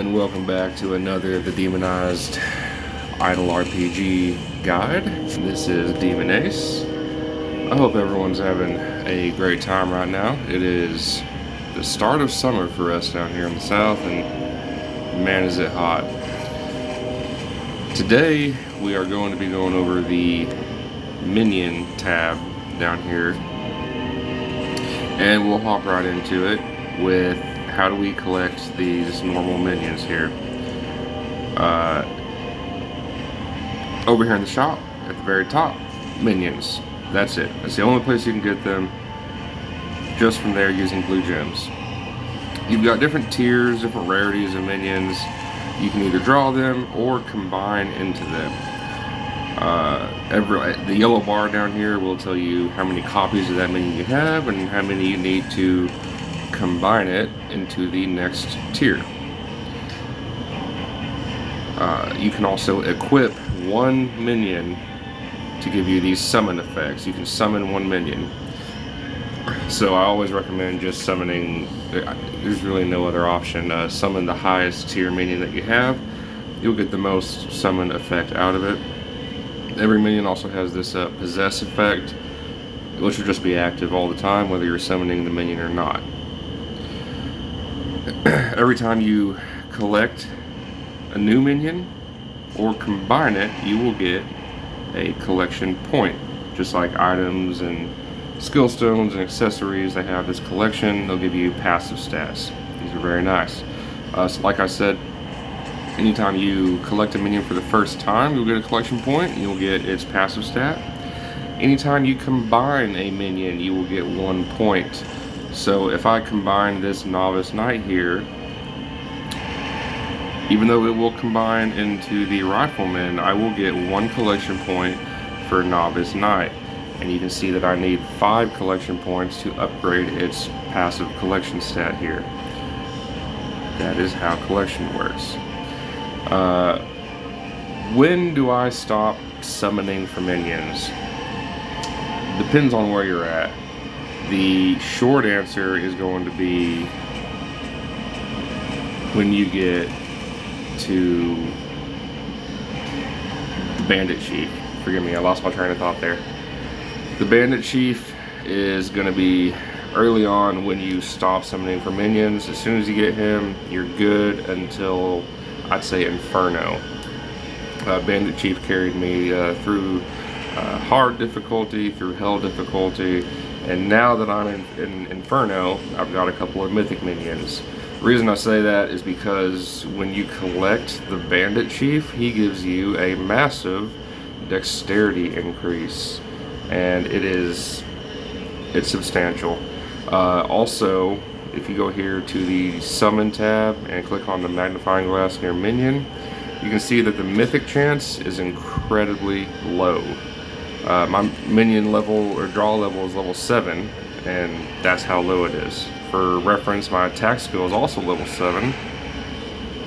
and welcome back to another The Demonized Idle RPG guide. This is Demonized. I hope everyone's having a great time right now. It is the start of summer for us down here in the south, and man is it hot. Today we are going to be going over the Minion tab down here, and we'll hop right into it with how do we collect these normal minions here. Over here in the shop, at the very top, minions. That's it. That's the only place you can get them, just from there using blue gems. You've got different tiers, different rarities of minions. You can either draw them or combine into them. The yellow bar down here will tell you how many copies of that minion you have and how many you need to combine it into the next tier. You can also equip one minion to give you these summon effects. You can summon one minion. So I always recommend just summoning, there's really no other option. Summon the highest tier minion that you have. You'll get the most summon effect out of it. Every minion also has this possess effect, which will just be active all the time, whether you're summoning the minion or not. Every time you collect a new minion or combine it, you will get a collection point. Just like items and skill stones and accessories, they have this collection. They'll give you passive stats. These are very nice. So like I said, anytime you collect a minion for the first time, you'll get a collection point and you'll get its passive stat. Anytime you combine a minion, you will get 1 point. So if I combine this Novice Knight here, even though it will combine into the Rifleman, I will get 1 collection point for Novice Knight. And you can see that I need 5 collection points to upgrade its passive collection stat here. That is how collection works. When do I stop summoning for minions? Depends on where you're at. The short answer is going to be when you get to the Bandit Chief. Forgive me, I lost my train of thought there. The Bandit Chief is going to be early on when you stop summoning for minions. As soon as you get him, you're good until, I'd say, Inferno. Bandit Chief carried me through hard difficulty, through hell difficulty, and now that I'm in Inferno, I've got a couple of mythic minions. The reason I say that is because when you collect the Bandit Chief, he gives you a massive dexterity increase, and it's substantial. Also, if you go here to the Summon tab and click on the magnifying glass near Minion, you can see that the mythic chance is incredibly low. My minion level or draw level is level 7, and that's how low it is. For reference, my attack skill is also level 7,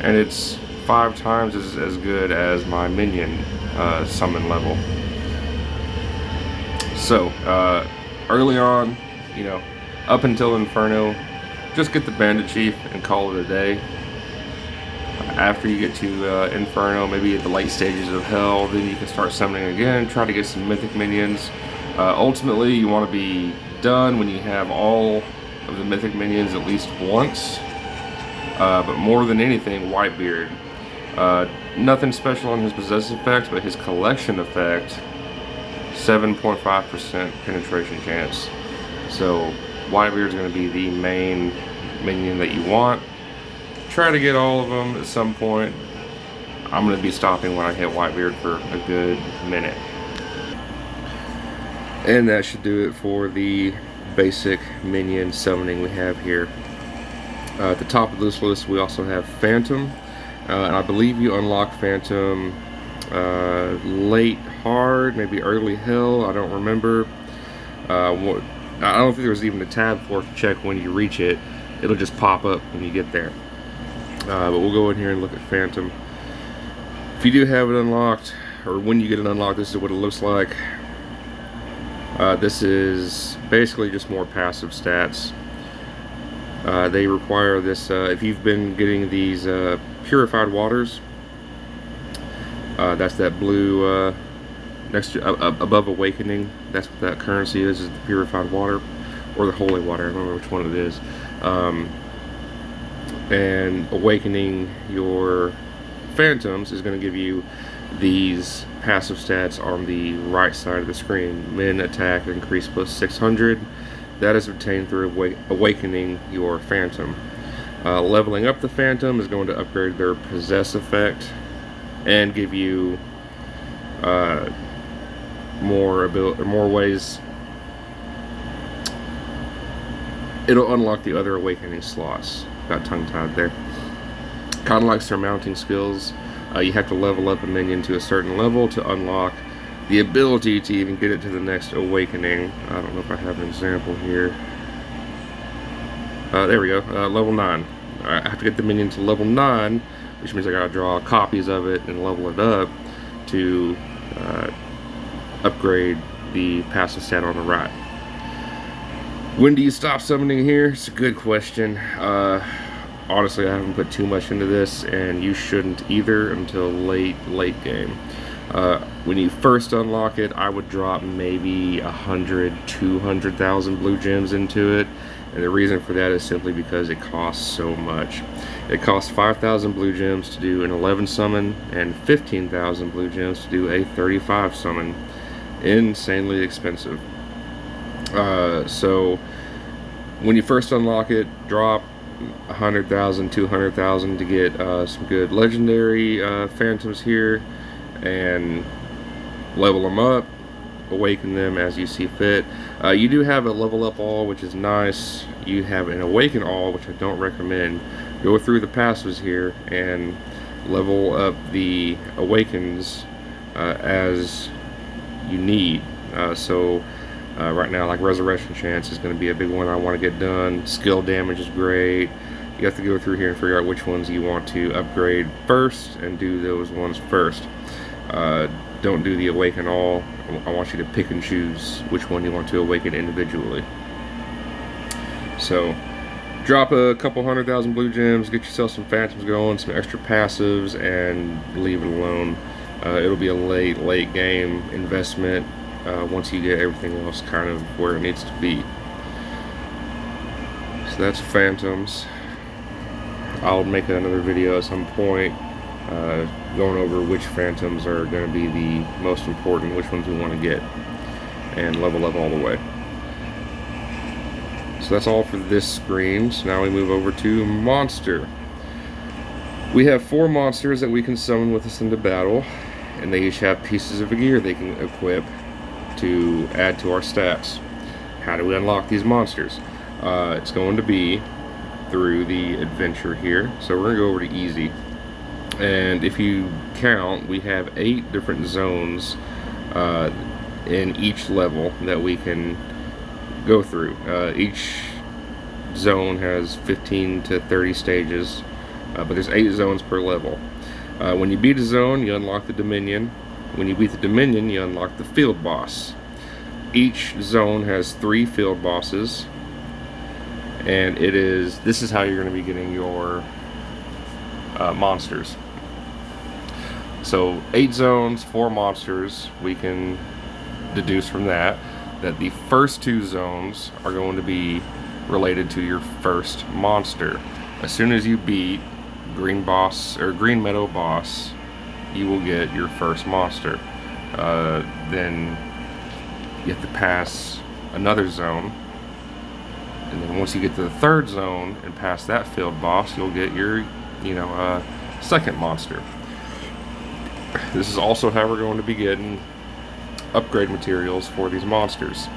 and it's 5 times as good as my minion summon level. So early on, up until Inferno, just get the Bandit Chief and call it a day. After you get to Inferno, maybe at the late stages of Hell, then you can start summoning again, try to get some mythic minions. Ultimately, you want to be done when you have all of the mythic minions at least once. But more than anything, Whitebeard. Nothing special on his possessive effect, but his collection effect, 7.5% penetration chance. So Whitebeard's going to be the main minion that you want. Try to get all of them at some point. I'm going to be stopping when I hit Whitebeard for a good minute. And that should do it for the basic minion summoning we have here. At the top of this list we also have Phantom. And I believe you unlock Phantom late hard, maybe early hell, I don't remember. I don't think there's even a tab for it to check when you reach it. It'll just pop up when you get there. But we'll go in here and look at Phantom. If you do have it unlocked, or when you get it unlocked, this is what it looks like. This is basically just more passive stats. They require this, if you've been getting these purified waters, that's that blue next to above awakening. That's what that currency is the purified water, or the holy water. I don't remember which one it is. And awakening your phantoms is going to give you these passive stats on the right side of the screen. Min attack increase plus 600. That is obtained through awakening your phantom. Leveling up the phantom is going to upgrade their possess effect and give you more ways. It'll unlock the other awakening slots. Got tongue-tied there. Kind of like surmounting skills. You have to level up a minion to a certain level to unlock the ability to even get it to the next awakening. I don't know if I have an example here. There we go. Level 9. I have to get the minion to level 9, which means I gotta draw copies of it and level it up to upgrade the passive stat on the right. When do you stop summoning here? It's a good question. Honestly, I haven't put too much into this, and you shouldn't either until late game. When you first unlock it, I would drop maybe 200,000 blue gems into it, and the reason for that is simply because it costs so much. It costs 5,000 blue gems to do an 11 summon and 15,000 blue gems to do a 35 summon. Insanely expensive. So when you first unlock it, drop 100,000, 200,000 to get some good legendary phantoms here, and level them up, awaken them as you see fit. You do have a level up all, which is nice. You have an awaken all, which I don't recommend. Go through the passives here and level up the awakens as you need. Right now, like Resurrection Chance is going to be a big one I want to get done. Skill damage is great. You have to go through here and figure out which ones you want to upgrade first and do those ones first. Don't do the awaken all. I want you to pick and choose which one you want to awaken individually. So drop a couple 100,000 blue gems, get yourself some phantoms going, some extra passives, and leave it alone. It'll be a late game investment once you get everything else kind of where it needs to be. So that's phantoms. I'll make another video at some point going over which phantoms are going to be the most important, which ones we want to get, and level up all the way. So that's all for this screen. So now we move over to monster. We have 4 monsters that we can summon with us into battle, and they each have pieces of gear they can equip to add to our stats. How do we unlock these monsters? It's going to be through the adventure here. So we're going to go over to easy. And if you count, we have 8 different zones in each level that we can go through. Each zone has 15 to 30 stages, but there's 8 zones per level. When you beat a zone, you unlock the Dominion. When you beat the Dominion, you unlock the field boss. Each zone has 3 field bosses, and this is how you're going to be getting your monsters. So 8 zones, 4 monsters. We can deduce from that the first 2 zones are going to be related to your first monster. As soon as you beat Green Meadow Boss, you will get your first monster. Then you have to pass another zone, and then once you get to the 3rd zone and pass that field boss, you'll get your second monster. This is also how we're going to be getting upgrade materials for these monsters.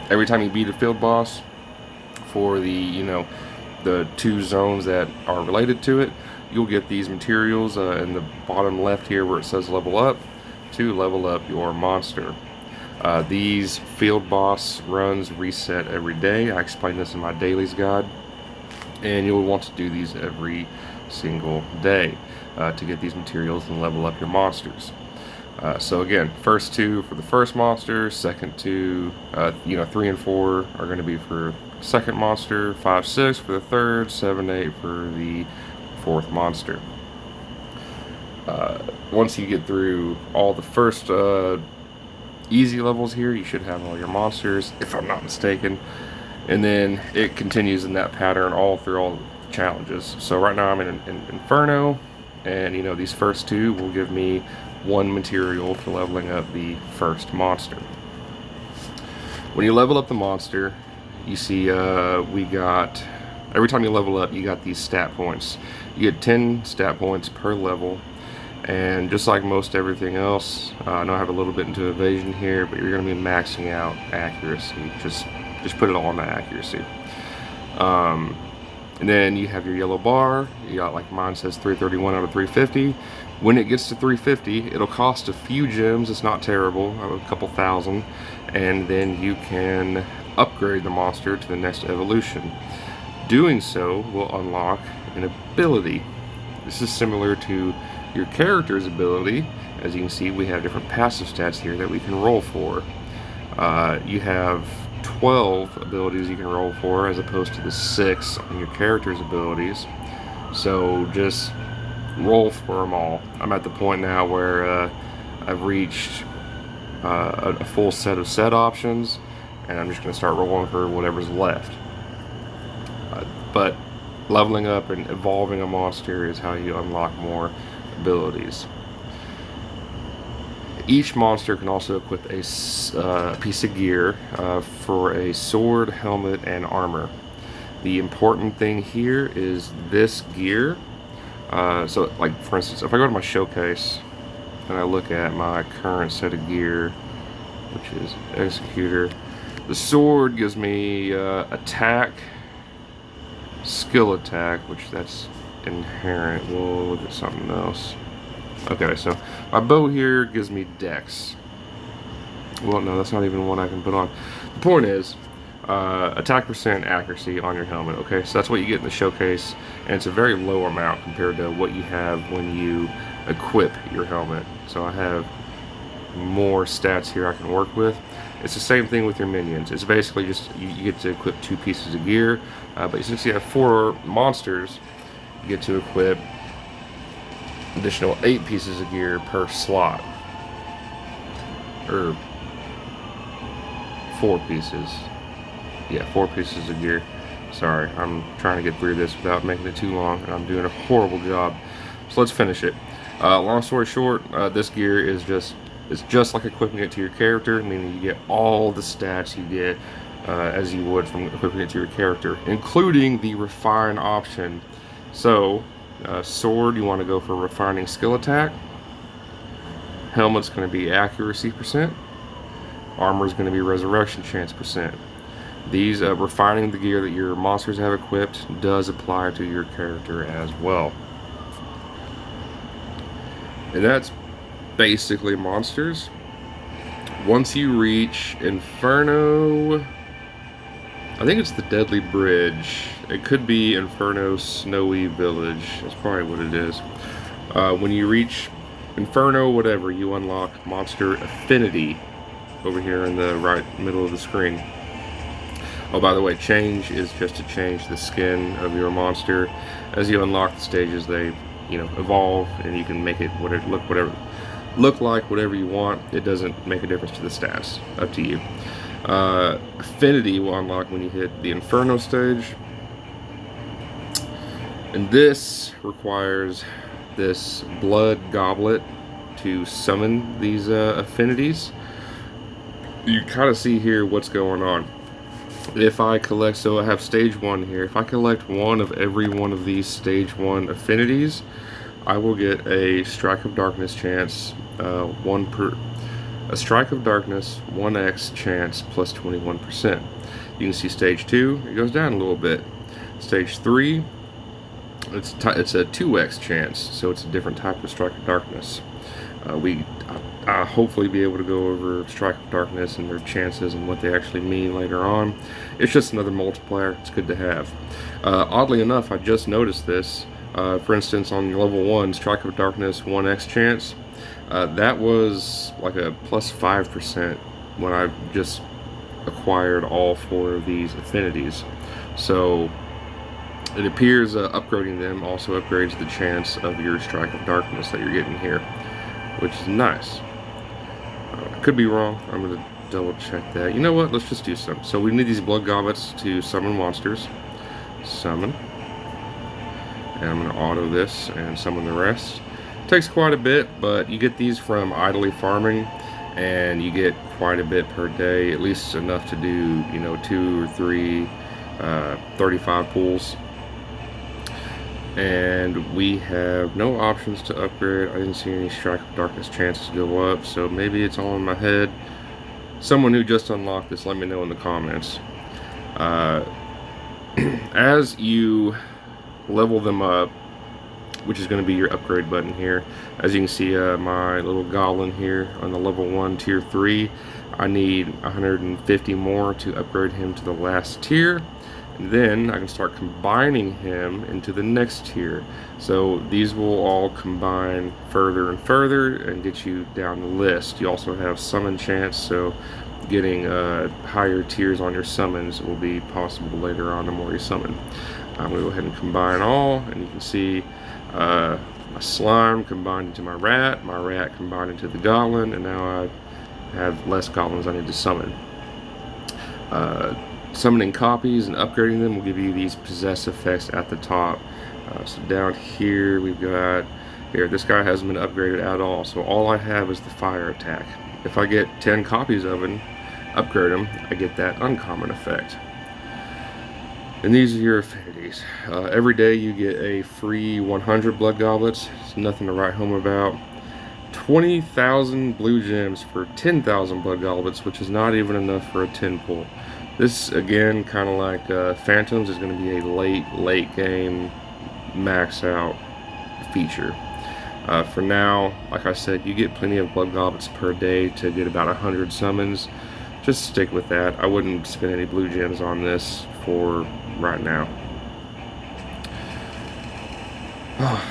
Every time you beat a field boss for the 2 zones that are related to it, you'll get these materials in the bottom left here where it says level up, to level up your monster. These field boss runs reset every day. I explain this in my dailies guide, and you'll want to do these every single day to get these materials and level up your monsters. So again, first 2 for the first monster, second 2, 3 and 4 are going to be for second monster, 5, 6 for the third, 7, 8 for the fourth monster. Once you get through all the first easy levels here, you should have all your monsters, if I'm not mistaken. And then it continues in that pattern all through all the challenges. So right now I'm in Inferno, and these first 2 will give me 1 material for leveling up the first monster. When you level up the monster, you see we got, every time you level up, you got these stat points. You get 10 stat points per level, and just like most everything else, I know I have a little bit into evasion here, but you're going to be maxing out accuracy. Just put it all on the accuracy. And then you have your yellow bar. You got, like mine says, 331 out of 350. When it gets to 350, it'll cost a few gems. It's not terrible, a couple thousand, and then you can upgrade the monster to the next evolution. Doing so will unlock an ability. This is similar to your character's ability. As you can see, we have different passive stats here that we can roll for. You have 12 abilities you can roll for, as opposed to the 6 on your character's abilities. So just roll for them all. I'm at the point now where I've reached a full set of set options, and I'm just going to start rolling for whatever's left. But leveling up and evolving a monster is how you unlock more abilities. Each monster can also equip a piece of gear for a sword, helmet, and armor. The important thing here is this gear. So, like, for instance, if I go to my showcase and I look at my current set of gear, which is Executor, the sword gives me attack, skill attack, which that's inherent. We'll look at something else. Okay, so my bow here gives me dex. Well, no, that's not even one I can put on. The point is, attack percent, accuracy on your helmet. Okay, so that's what you get in the showcase, and it's a very low amount compared to what you have when you equip your helmet. So I have more stats here I can work with. It's the same thing with your minions. It's basically just you get to equip 2 pieces of gear, but since you have 4 monsters, you get to equip additional 8 pieces of gear per slot, or 4 pieces. Yeah, 4 pieces of gear. Sorry, I'm trying to get through this without making it too long, and I'm doing a horrible job. So let's finish it. Long story short, this gear is just like equipping it to your character, meaning you get all the stats you get as you would from equipping it to your character, including the refine option. So, sword, you want to go for refining skill attack. Helmet's going to be accuracy percent. Armor is going to be resurrection chance percent. These refining the gear that your monsters have equipped does apply to your character as well. And that's basically monsters. Once you reach Inferno, I think it's the Deadly Bridge. It could be Inferno Snowy Village. That's probably what it is. When you reach Inferno, whatever, you unlock Monster Affinity over here in the right middle of the screen. Oh, by the way, change is just to change the skin of your monster. As you unlock the stages, they, evolve, and you can make it look like whatever you want. It doesn't make a difference to the stats. Up to you. Affinity will unlock when you hit the Inferno stage, and this requires this blood goblet to summon these affinities. You kind of see here what's going on. If I collect, so I have stage 1 here. If I collect one of every one of these stage 1 affinities, I will get a Strike of Darkness chance, a Strike of Darkness 1x chance plus 21%. You can see stage 2, it goes down a little bit. Stage 3, it's a 2x chance, so it's a different type of Strike of Darkness. I'll hopefully be able to go over Strike of Darkness and their chances and what they actually mean later on. It's just another multiplier. It's good to have. Oddly enough, I just noticed this. For instance, on level 1, Strike of Darkness 1x chance, That was like a plus 5% when I just acquired all 4 of these affinities. So it appears upgrading them also upgrades the chance of your Strike of Darkness that you're getting here, which is nice. I could be wrong. I'm going to double check that. You know what? Let's just do some. So we need these blood goblets to summon monsters. Summon. And I'm going to auto this and summon the rest. It takes quite a bit, but you get these from idly farming, and you get quite a bit per day, at least enough to do, you know, 2 or 3 35 pulls. And we have no options to upgrade. I didn't see any Strike of Darkness chances go up, so maybe it's all in my head. Someone who just unlocked this, let me know in the comments. As you level them up, which is going to be your upgrade button here, as you can see, my little goblin here on the level 1 tier 3, I need 150 more to upgrade him to the last tier. And then I can start combining him into the next tier. So these will all combine further and further and get you down the list. You also have summon chance, so getting higher tiers on your summons will be possible later on the more you summon. I'm going to go ahead and combine all, and you can see my slime combined into my rat combined into the goblin, and now I have less goblins I need to summon. Summoning copies and upgrading them will give you these possess effects at the top. So down here we've got, here, this guy hasn't been upgraded at all, so all I have is the fire attack. If I get 10 copies of him, upgrade him, I get that uncommon effect. And these are your affinities. Every day you get a free 100 blood goblets. It's nothing to write home about. 20,000 blue gems for 10,000 blood goblets, which is not even enough for a 10 pull. This, again, kind of like Phantoms, is going to be a late game max out feature. For now, like I said, you get plenty of blood goblets per day to get about 100 summons. Just stick with that. I wouldn't spend any blue gems on this for right now.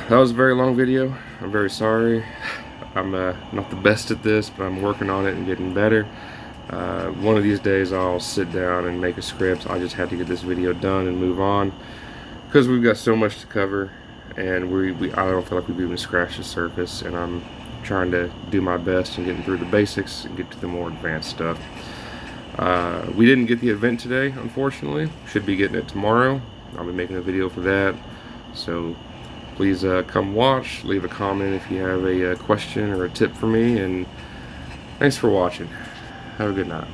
That was a very long video. I'm very sorry. I'm not the best at this, but I'm working on it and getting better. One of these days I'll sit down and make a script. I just had to get this video done and move on because we've got so much to cover, and I don't feel like we've even scratched the surface, and I'm trying to do my best and getting through the basics and get to the more advanced stuff. We didn't get the event today, unfortunately. Should be getting it tomorrow. I'll be making a video for that, so please come watch, leave a comment if you have a question or a tip for me, and thanks for watching. Have a good night.